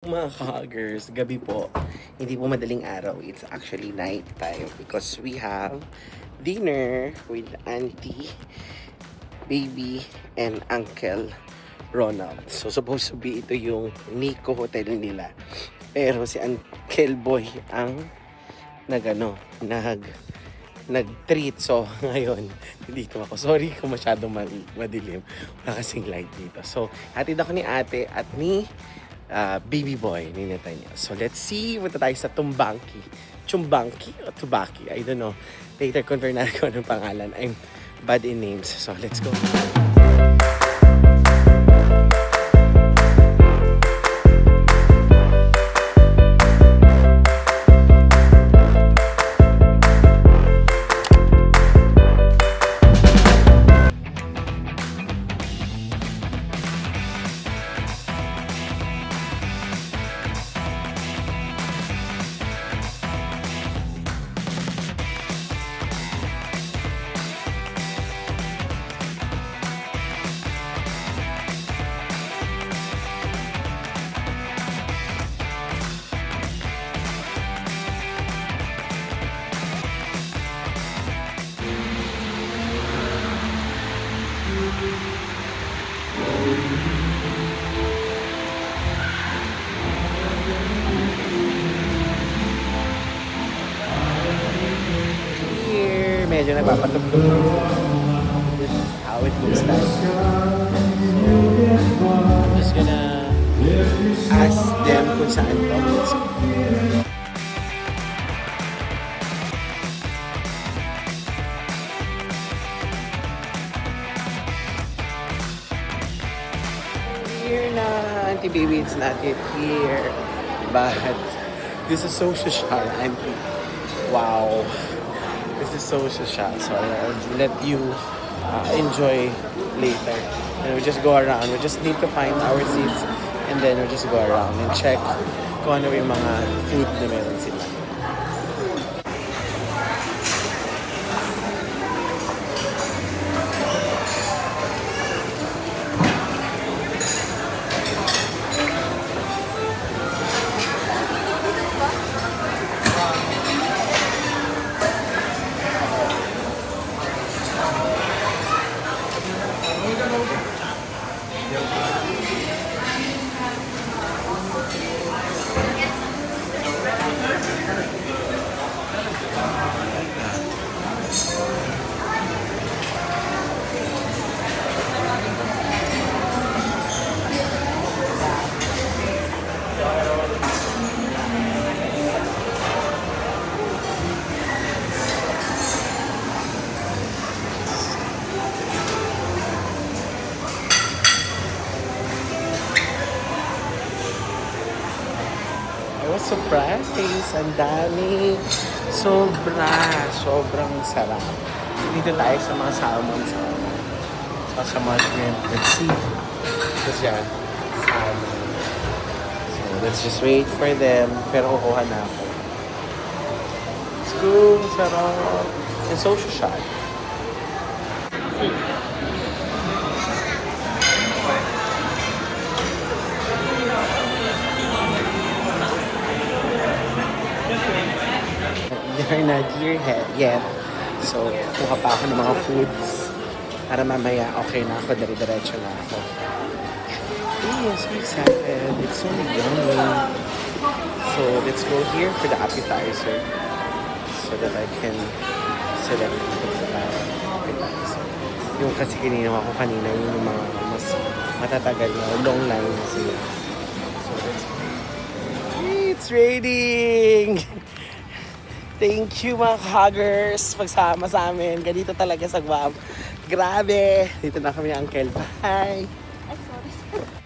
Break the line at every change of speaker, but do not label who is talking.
Mga ka-huggers, gabi po. Hindi po madaling araw. It's actually night time because we have dinner with Auntie, Baby, and Uncle Ronald. So, supposed to be ito yung Nico Hotel nila. Pero si Uncle Boy ang nag-treat. So, ngayon, dito ako. Sorry kung masyadong madilim. Wala kasing light dito. So, hatid ako ni ate at ni Baby Boy ni Netanya. So let's see, punta tayo sa Chumbangki o Tubaki, I don't know. Later confirm na ko anong pangalan. I'm bad in names. So let's go. Here, medyo nagpapatugtog. This is how it looks like. I'm just gonna ask them kung saan to. Let's go. Here na, Auntie Baby, it's not yet here. But this is so social, Auntie. Wow. This is so social. So I'll let you enjoy later. And we just go around. We just need to find our seats. And then we just go around and check kung ano yung mga food na meron sila. Surprise! Ang dami! Sobrang sarap. Dito tayo sa mga salmon sa mga shrimp. Let's see. Tapos yan, salmon. So, let's just wait for them. Pero kukuha na ako. Let's go! Sarap! And social shot. They're not here yet. So, kuha pa ako ng mga foods para mamaya okay na ako, dire-diretso na ako. I'm so excited. It's so yummy. So, let's go here for the appetizer so that I can select the appetizer. Yung kasi kininawa ko kanina, yung mga mas matatagal na long line na sila. So, let's go. It's raining! Thank you mga huggers pagsama sa amin. Ganito talaga sa Guam. Grabe! Dito na kami, Uncle. Bye!
Ay, sorry.